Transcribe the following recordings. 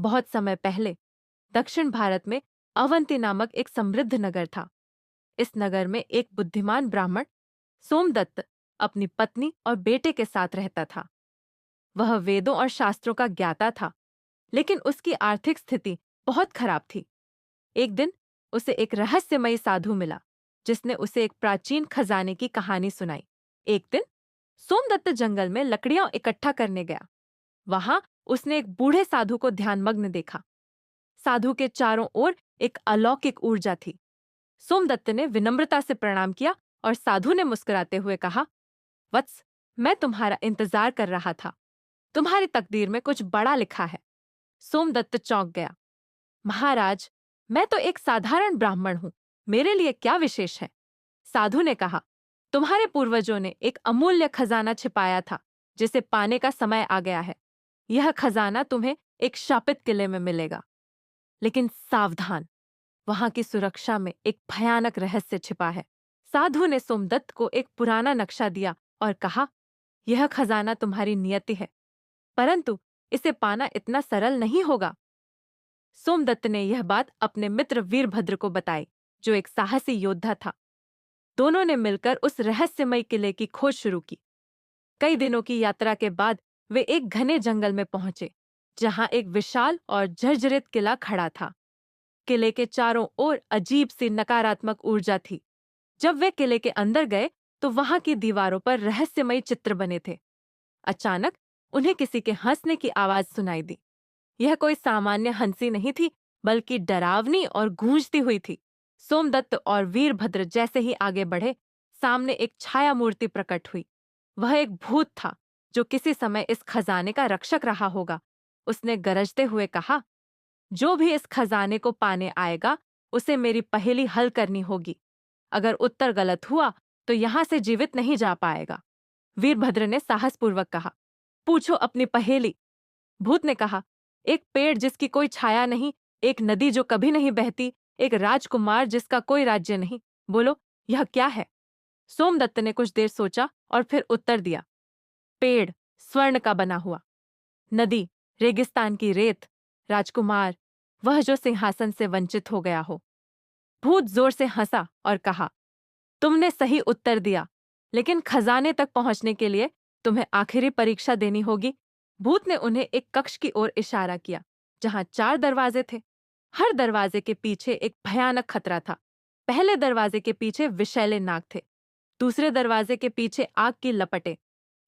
बहुत समय पहले दक्षिण भारत में अवंती नामक एक समृद्ध नगर था। इस नगर में एक बुद्धिमान ब्राह्मण सोमदत्त अपनी पत्नी और बेटे के साथ रहता था। वह वेदों और शास्त्रों का ज्ञाता था, लेकिन उसकी आर्थिक स्थिति बहुत खराब थी। एक दिन उसे एक रहस्यमयी साधु मिला, जिसने उसे एक प्राचीन खजाने की कहानी सुनाई। एक दिन सोमदत्त जंगल में लकड़ियां इकट्ठा करने गया। वहां उसने एक बूढ़े साधु को ध्यानमग्न देखा। साधु के चारों ओर एक अलौकिक ऊर्जा थी। सोमदत्त ने विनम्रता से प्रणाम किया और साधु ने मुस्कुराते हुए कहा, वत्स, मैं तुम्हारा इंतजार कर रहा था। तुम्हारी तकदीर में कुछ बड़ा लिखा है। सोमदत्त चौंक गया। महाराज, मैं तो एक साधारण ब्राह्मण हूं, मेरे लिए क्या विशेष है? साधु ने कहा, तुम्हारे पूर्वजों ने एक अमूल्य खजाना छिपाया था, जिसे पाने का समय आ गया है। यह खजाना तुम्हें एक शापित किले में मिलेगा। लेकिन सावधान, वहां की सुरक्षा में एक भयानक रहस्य छिपा है। साधु ने सोमदत्त को एक पुराना नक्शा दिया और कहा, यह खजाना तुम्हारी नियति है, परंतु इसे पाना इतना सरल नहीं होगा। सोमदत्त ने यह बात अपने मित्र वीरभद्र को बताई, जो एक साहसी योद्धा था। दोनों ने मिलकर उस रहस्यमय किले की खोज शुरू की। कई दिनों की यात्रा के बाद वे एक घने जंगल में पहुंचे, जहां एक विशाल और जर्जरित किला खड़ा था। किले के चारों ओर अजीब सी नकारात्मक ऊर्जा थी। जब वे किले के अंदर गए तो वहां की दीवारों पर रहस्यमयी चित्र बने थे। अचानक उन्हें किसी के हंसने की आवाज सुनाई दी। यह कोई सामान्य हंसी नहीं थी, बल्कि डरावनी और गूंजती हुई थी। सोमदत्त और वीरभद्र जैसे ही आगे बढ़े, सामने एक छाया मूर्ति प्रकट हुई। वह एक भूत था, जो किसी समय इस खजाने का रक्षक रहा होगा। उसने गरजते हुए कहा, जो भी इस खजाने को पाने आएगा, उसे मेरी पहेली हल करनी होगी। अगर उत्तर गलत हुआ तो यहां से जीवित नहीं जा पाएगा। वीरभद्र ने साहसपूर्वक कहा, पूछो अपनी पहेली। भूत ने कहा, एक पेड़ जिसकी कोई छाया नहीं, एक नदी जो कभी नहीं बहती, एक राजकुमार जिसका कोई राज्य नहीं। बोलो, यह क्या है? सोमदत्त ने कुछ देर सोचा और फिर उत्तर दिया, पेड़ स्वर्ण का बना हुआ, नदी रेगिस्तान की रेत, राजकुमार वह जो सिंहासन से वंचित हो गया हो। भूत जोर से हंसा और कहा, तुमने सही उत्तर दिया, लेकिन खजाने तक पहुंचने के लिए तुम्हें आखिरी परीक्षा देनी होगी। भूत ने उन्हें एक कक्ष की ओर इशारा किया, जहां 4 दरवाजे थे। हर दरवाजे के पीछे एक भयानक खतरा था। पहले दरवाजे के पीछे विषैले नाग थे, दूसरे दरवाजे के पीछे आग की लपटें,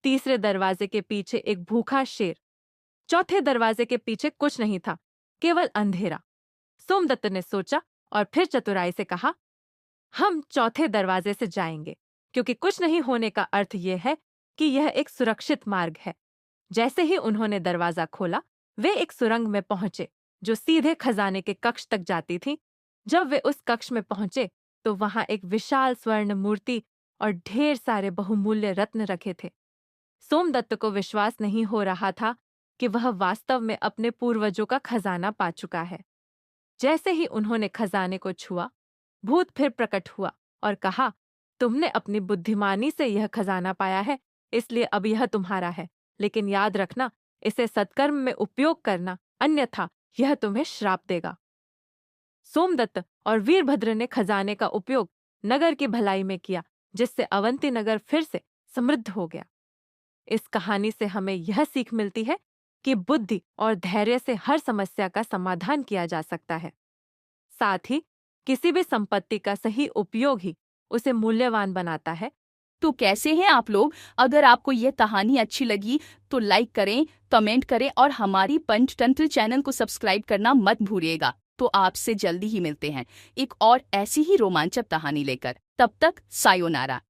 तीसरे दरवाजे के पीछे एक भूखा शेर, चौथे दरवाजे के पीछे कुछ नहीं था, केवल अंधेरा। सोमदत्त ने सोचा और फिर चतुराई से कहा, हम चौथे दरवाजे से जाएंगे, क्योंकि कुछ नहीं होने का अर्थ यह है कि यह एक सुरक्षित मार्ग है। जैसे ही उन्होंने दरवाजा खोला, वे एक सुरंग में पहुंचे, जो सीधे खजाने के कक्ष तक जाती थी। जब वे उस कक्ष में पहुंचे तो वहां एक विशाल स्वर्ण मूर्ति और ढेर सारे बहुमूल्य रत्न रखे थे। सोमदत्त को विश्वास नहीं हो रहा था कि वह वास्तव में अपने पूर्वजों का खजाना पा चुका है। जैसे ही उन्होंने खजाने को छुआ, भूत फिर प्रकट हुआ और कहा, तुमने अपनी बुद्धिमानी से यह खजाना पाया है, इसलिए अब यह तुम्हारा है। लेकिन याद रखना, इसे सत्कर्म में उपयोग करना, अन्यथा यह तुम्हें श्राप देगा। सोमदत्त और वीरभद्र ने खजाने का उपयोग नगर की भलाई में किया, जिससे अवंती नगर फिर से समृद्ध हो गया। इस कहानी से हमें यह सीख मिलती है कि बुद्धि और धैर्य से हर समस्या का समाधान किया जा सकता है। साथ ही किसी भी संपत्ति का सही उपयोग ही उसे मूल्यवान बनाता है। तो कैसे हैं आप लोग? अगर आपको ये कहानी अच्छी लगी तो लाइक करें, कमेंट करें और हमारी पंचतंत्र चैनल को सब्सक्राइब करना मत भूलिएगा। तो आपसे जल्दी ही मिलते हैं एक और ऐसी ही रोमांचक कहानी लेकर। तब तक सायोनारा।